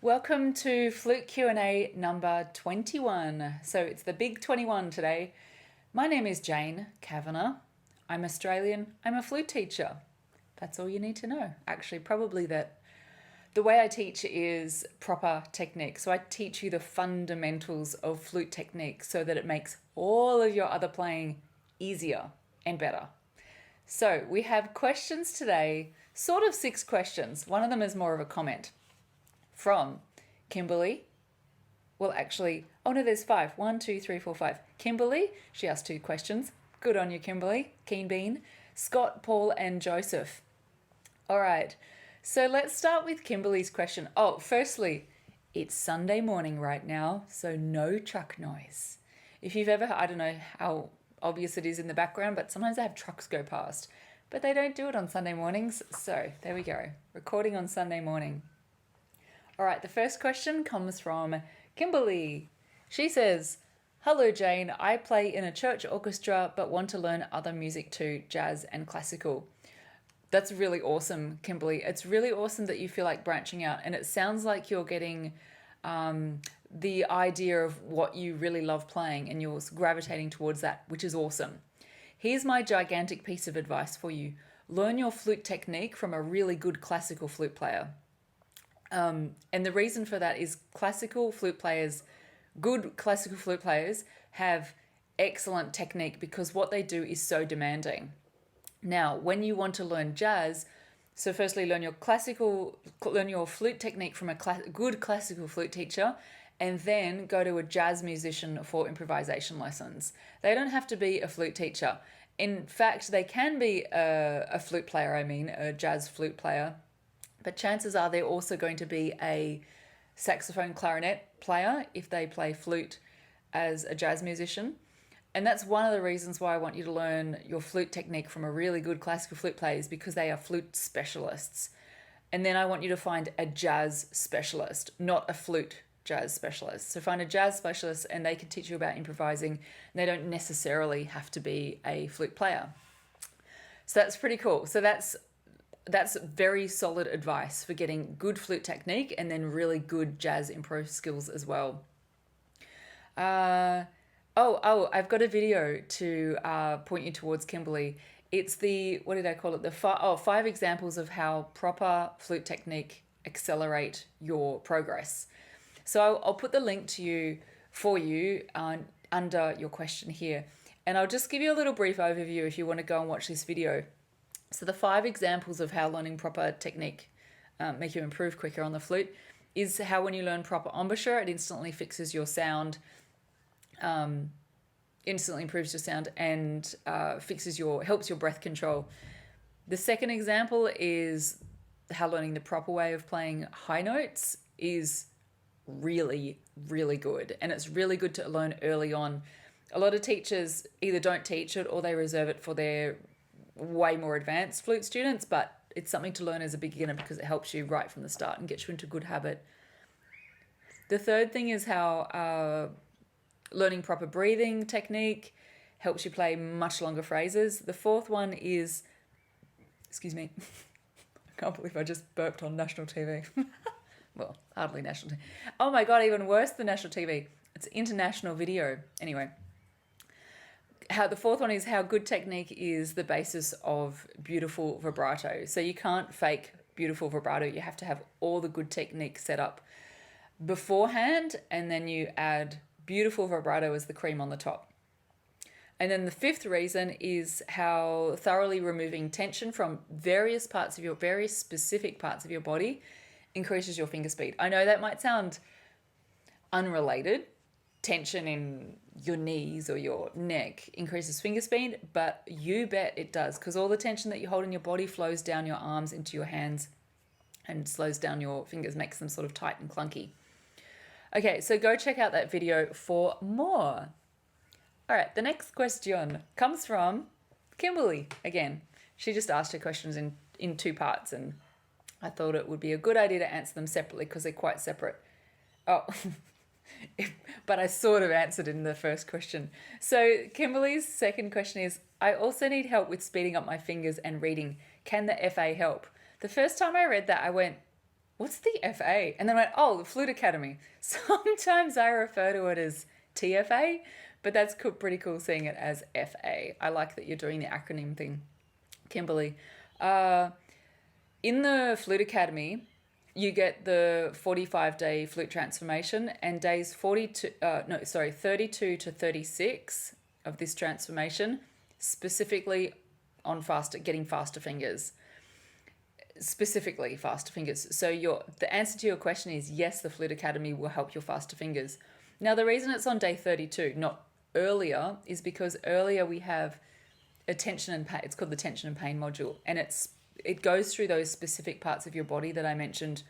Welcome to Flute Q&A number 21. So it's the big 21 today. My name is Jane Kavanagh. I'm Australian. I'm a flute teacher. That's all you need to know. Actually, probably that the way I teach is proper technique. So I teach you the fundamentals of flute technique so that it makes all of your other playing easier and better. So we have questions today, sort of 6 questions. One of them is more of a comment from Kimberly. Well, actually, oh no, there's 5. 1, 2, 3, 4, 5. Kimberly, she asked 2 questions. Good on you, Kimberly. Keen bean. Scott, Paul, and Joseph. All right. So let's start with Kimberly's question. Oh, firstly, it's Sunday morning right now, so no truck noise. If you've ever, I don't know how obvious it is in the background, but sometimes I have trucks go past, but they don't do it on Sunday mornings. So there we go. Recording on Sunday morning. All right, the first question comes from Kimberly. She says, "Hello, Jane. I play in a church orchestra but want to learn other music too, jazz and classical." That's really awesome, Kimberly. It's really awesome that you feel like branching out, and it sounds like you're getting the idea of what you really love playing and you're gravitating towards that, which is awesome. Here's my gigantic piece of advice for you. Learn your flute technique from a really good classical flute player. And the reason for that is good classical flute players have excellent technique because what they do is so demanding. Now, when you want to learn jazz, so firstly learn your flute technique from a good classical flute teacher, and then go to a jazz musician for improvisation lessons. They don't have to be a flute teacher. In fact, they can be a flute player, a jazz flute player, but chances are they're also going to be a saxophone clarinet player if they play flute as a jazz musician. And that's one of the reasons why I want you to learn your flute technique from a really good classical flute player, is because they are flute specialists. And then I want you to find a jazz specialist, not a flute jazz specialist. So find a jazz specialist and they can teach you about improvising. And they don't necessarily have to be a flute player. So that's pretty cool. So that's very solid advice for getting good flute technique and then really good jazz improv skills as well. I've got a video to point you towards, Kimberly. It's what did I call it? 5 examples of how proper flute technique accelerate your progress. So I'll put the link for you under your question here. And I'll just give you a little brief overview if you want to go and watch this video. So the 5 examples of how learning proper technique make you improve quicker on the flute is how when you learn proper embouchure, it instantly fixes your sound, instantly improves your sound and helps your breath control. The second example is how learning the proper way of playing high notes is really, really good. And it's really good to learn early on. A lot of teachers either don't teach it or they reserve it for their way more advanced flute students, but it's something to learn as a beginner because it helps you right from the start and gets you into a good habit. The third thing is how learning proper breathing technique helps you play much longer phrases. The fourth one is, excuse me, I can't believe I just burped on national TV. Well, hardly national TV. Oh my God, even worse than national TV. It's international video. Anyway. The fourth one is how good technique is the basis of beautiful vibrato. So you can't fake beautiful vibrato. You have to have all the good technique set up beforehand, and then you add beautiful vibrato as the cream on the top. And then the fifth reason is how thoroughly removing tension from very specific parts of your body increases your finger speed. I know that might sound unrelated. Tension in your knees or your neck increases finger speed, but you bet it does, because all the tension that you hold in your body flows down your arms into your hands and slows down your fingers, makes them sort of tight and clunky. Okay, so go check out that video for more. All right, the next question comes from Kimberly again. She just asked her questions in 2 parts, and I thought it would be a good idea to answer them separately because they're quite separate. Oh, but I sort of answered in the first question. So Kimberly's second question is, I also need help with speeding up my fingers and reading. Can the FA help? The first time I read that, I went, what's the FA? And then I went, oh, the Flute Academy. Sometimes I refer to it as TFA, but that's pretty cool seeing it as FA. I like that you're doing the acronym thing, Kimberly. In the Flute Academy, you get the 45-day flute transformation, and days 32 to 36 of this transformation, specifically on getting faster fingers. Specifically faster fingers. So the answer to your question is yes, the Flute Academy will help your faster fingers. Now, the reason it's on day 32, not earlier, is because earlier we have a tension and pain. It's called the tension and pain module, and it goes through those specific parts of your body that I mentioned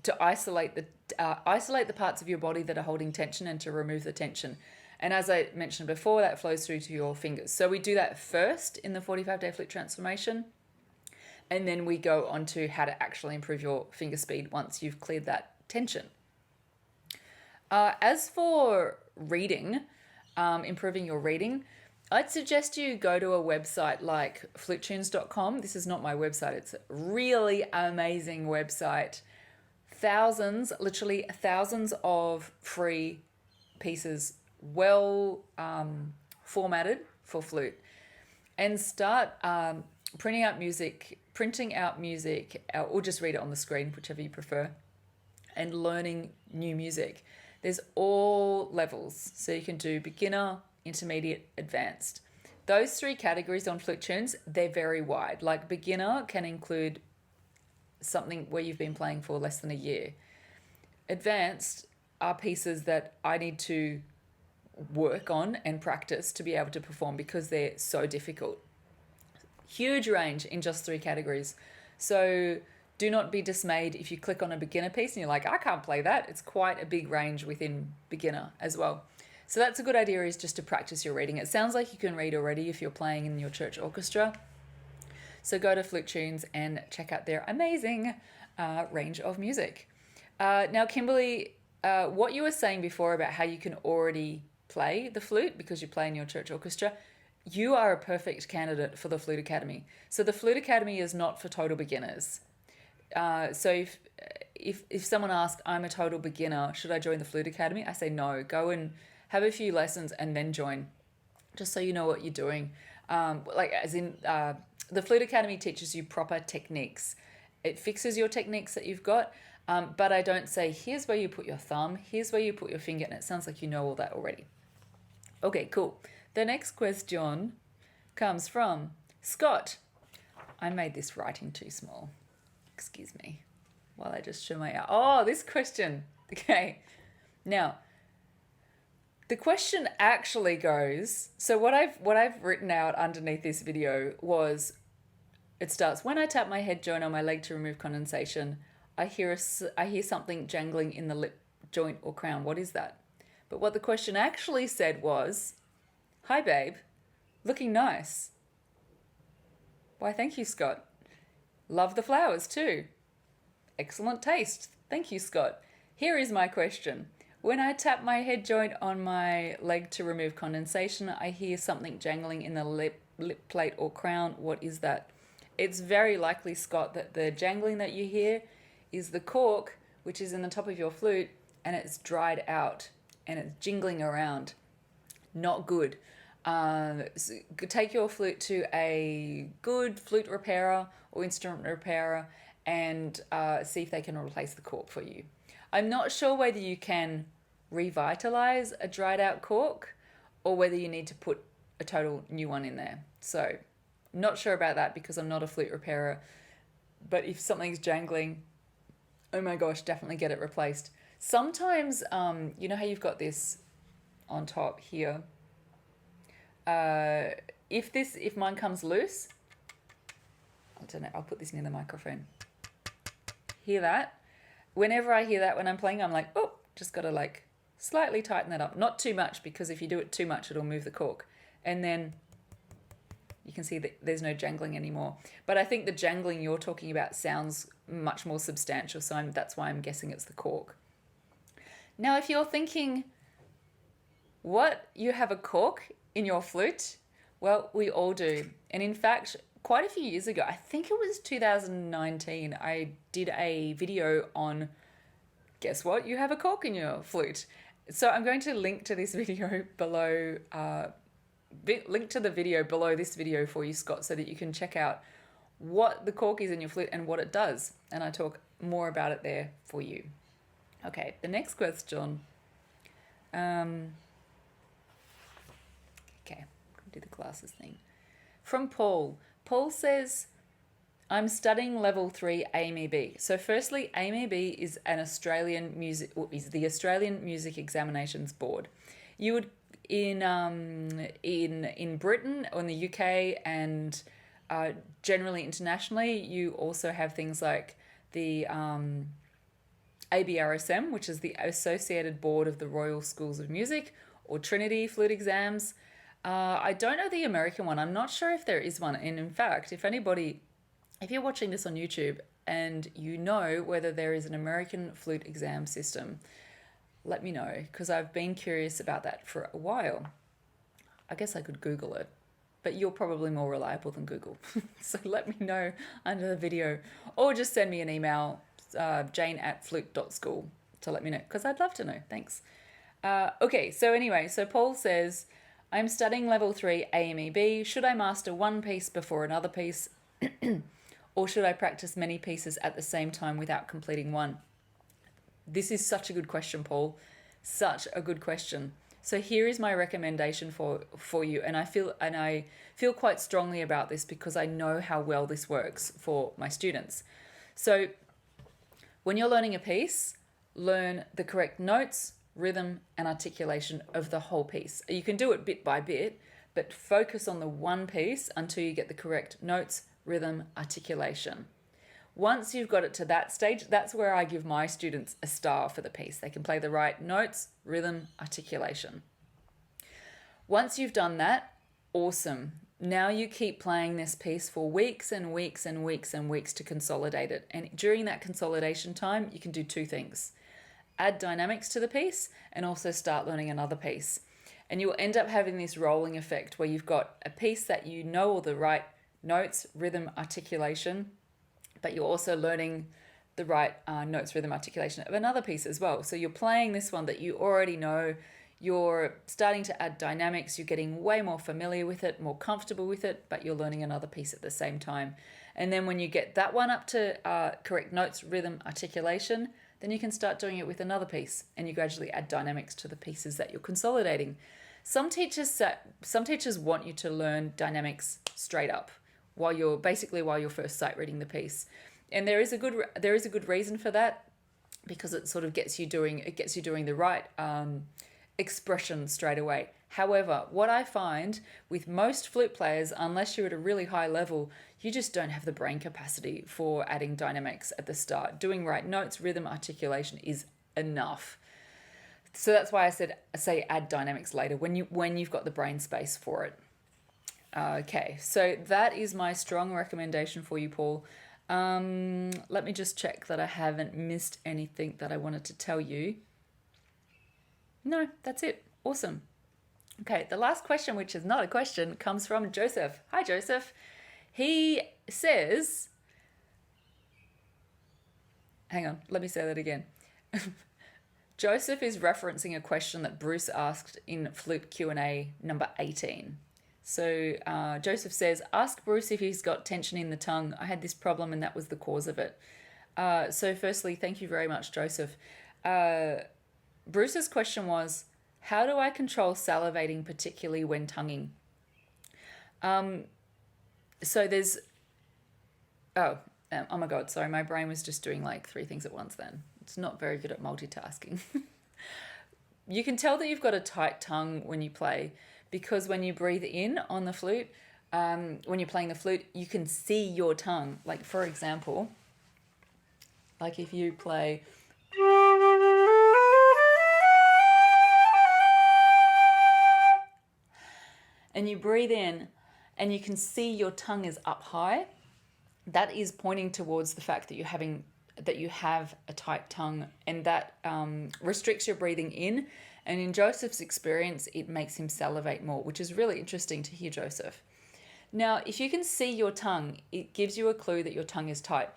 to isolate the parts of your body that are holding tension and to remove the tension. And as I mentioned before, that flows through to your fingers. So we do that first in the 45-day flute transformation, and then we go on to how to actually improve your finger speed once you've cleared that tension. As for reading, improving your reading, I'd suggest you go to a website like flutetunes.com. This is not my website. It's a really amazing website. Literally thousands of free pieces, well formatted for flute. And start printing out music, or just read it on the screen, whichever you prefer, and learning new music. There's all levels. So you can do beginner, intermediate, advanced. Those three categories on Flute Tunes, they're very wide. Like beginner can include something where you've been playing for less than a year. Advanced are pieces that I need to work on and practice to be able to perform because they're so difficult. Huge range in just three categories. So do not be dismayed if you click on a beginner piece and you're like, I can't play that. It's quite a big range within beginner as well. So that's a good idea, is just to practice your reading. It sounds like you can read already if you're playing in your church orchestra. So go to Flute Tunes and check out their amazing range of music. Now, Kimberly, what you were saying before about how you can already play the flute because you play in your church orchestra, you are a perfect candidate for the Flute Academy. So the Flute Academy is not for total beginners. So if someone asks, I'm a total beginner, should I join the Flute Academy? I say no. Go and have a few lessons and then join, just so you know what you're doing. The Flute Academy teaches you proper techniques. It fixes your techniques that you've got, but I don't say, here's where you put your thumb, here's where you put your finger, and it sounds like you know all that already. Okay, cool. The next question comes from Scott. I made this writing too small. Excuse me while I just show my... Oh, this question. Okay. Now, the question actually goes... So what I've written out underneath this video was... It starts, when I tap my head joint on my leg to remove condensation, I hear something jangling in the lip joint or crown. What is that? But what the question actually said was, hi, babe. Looking nice. Why, thank you, Scott. Love the flowers too. Excellent taste. Thank you, Scott. Here is my question. When I tap my head joint on my leg to remove condensation, I hear something jangling in the lip plate or crown. What is that? It's very likely, Scott, that the jangling that you hear is the cork, which is in the top of your flute, and it's dried out and it's jingling around. Not good. So take your flute to a good flute repairer or instrument repairer and see if they can replace the cork for you. I'm not sure whether you can revitalize a dried out cork or whether you need to put a total new one in there. So not sure about that because I'm not a flute repairer, but if something's jangling, oh my gosh, definitely get it replaced. Sometimes, you know how you've got this on top here? If mine comes loose, I don't know, I'll put this near the microphone. Hear that? Whenever I hear that when I'm playing, I'm like, oh, just got to like slightly tighten that up. Not too much, because if you do it too much, it'll move the cork. And then you can see that there's no jangling anymore. But I think the jangling you're talking about sounds much more substantial, so that's why I'm guessing it's the cork. Now, if you're thinking, what, you have a cork in your flute? Well, we all do. And in fact, quite a few years ago, I think it was 2019, I did a video on, guess what? You have a cork in your flute. So I'm going to link to this video below, link to the video below this video for you, Scott, so that you can check out what the cork is in your flute and what it does. And I talk more about it there for you. Okay, the next question. Okay, do the classes thing. From Paul. Paul says, I'm studying level 3 AMEB. So firstly, AMEB is the Australian Music Examinations Board. You would in Britain or in the UK and generally internationally, you also have things like the ABRSM, which is the Associated Board of the Royal Schools of Music, or Trinity Flute Exams. I don't know the American one. I'm not sure if there is one. And in fact, if you're watching this on YouTube and you know whether there is an American flute exam system, let me know, because I've been curious about that for a while. I guess I could Google it, but you're probably more reliable than Google. So let me know under the video, or just send me an email, jane@flute.school, to let me know, because I'd love to know. Thanks. Okay, so anyway, so Paul says, I'm studying level 3 AMEB. Should I master one piece before another piece? Or should I practice many pieces at the same time without completing one? This is such a good question, Paul. Such a good question. So here is my recommendation for you, and I feel quite strongly about this because I know how well this works for my students. So when you're learning a piece, learn the correct notes, rhythm, and articulation of the whole piece. You can do it bit by bit, but focus on the one piece until you get the correct notes, rhythm, articulation. Once you've got it to that stage, that's where I give my students a star for the piece. They can play the right notes, rhythm, articulation. Once you've done that, awesome. Now you keep playing this piece for weeks and weeks and weeks and weeks to consolidate it. And during that consolidation time, you can do two things. Add dynamics to the piece and also start learning another piece. And you'll end up having this rolling effect where you've got a piece that you know all the right notes, rhythm, articulation, but you're also learning the right notes, rhythm, articulation of another piece as well. So you're playing this one that you already know, you're starting to add dynamics, you're getting way more familiar with it, more comfortable with it, but you're learning another piece at the same time. And then when you get that one up to correct notes, rhythm, articulation, then you can start doing it with another piece, and you gradually add dynamics to the pieces that you're consolidating. Some teachers want you to learn dynamics straight up while you're first sight reading the piece, and there is a good reason for that, because it sort of gets you doing the right expression straight away. However, what I find with most flute players, unless you're at a really high level, you just don't have the brain capacity for adding dynamics at the start. Doing right notes, rhythm, articulation is enough. So that's why I say add dynamics later when you've got the brain space for it. Okay, so that is my strong recommendation for you, Paul. Let me just check that I haven't missed anything that I wanted to tell you. No, that's it. Awesome. Okay, the last question, which is not a question, comes from Joseph. Hi, Joseph. He says, hang on, let me say that again. Joseph is referencing a question that Bruce asked in Flute Q&A number 18. So Joseph says, ask Bruce if he's got tension in the tongue. I had this problem and that was the cause of it. So firstly, thank you very much, Joseph. Bruce's question was, how do I control salivating, particularly when tonguing? So there's, oh my God, sorry, my brain was just doing like 3 things at once then. It's not very good at multitasking. You can tell that you've got a tight tongue when you play, because when you breathe in on the flute, when you're playing the flute, you can see your tongue. Like, for example, like if you play... and you breathe in and you can see your tongue is up high, that is pointing towards the fact that you have a tight tongue, and that restricts your breathing in. And in Joseph's experience, it makes him salivate more, which is really interesting to hear, Joseph. Now, if you can see your tongue, it gives you a clue that your tongue is tight.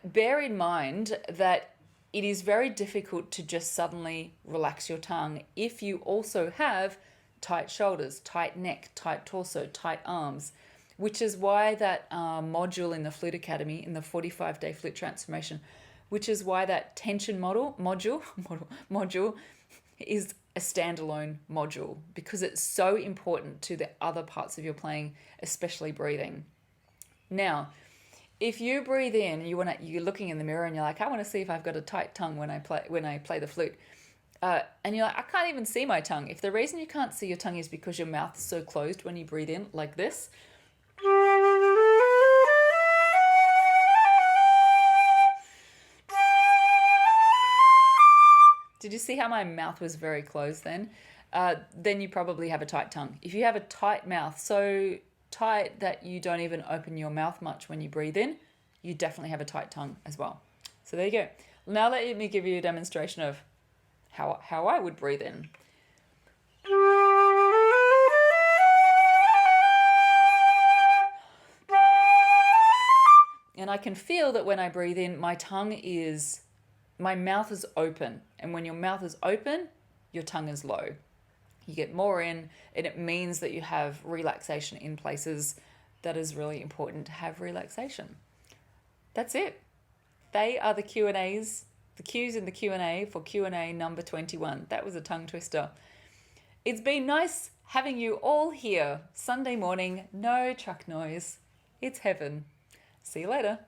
Bear in mind that it is very difficult to just suddenly relax your tongue if you also have tight shoulders, tight neck, tight torso, tight arms, which is why that module in the Flute Academy, in the 45-day flute transformation, which is why that tension module is a standalone module, because it's so important to the other parts of your playing, especially breathing. Now, if you breathe in, you're looking in the mirror and you're like, I want to see if I've got a tight tongue when I play the flute. And you're like, I can't even see my tongue. If the reason you can't see your tongue is because your mouth is so closed when you breathe in, like this. Did you see how my mouth was very closed then? Then you probably have a tight tongue. If you have a tight mouth, so tight that you don't even open your mouth much when you breathe in, you definitely have a tight tongue as well. So there you go. Now let me give you a demonstration of how I would breathe in. And I can feel that when I breathe in, my mouth is open. And when your mouth is open, your tongue is low. You get more in, and it means that you have relaxation in places that is really important to have relaxation. That's it. They are the Q&As, the Q's in the Q&A for Q&A number 21. That was a tongue twister. It's been nice having you all here. Sunday morning, no truck noise. It's heaven. See you later.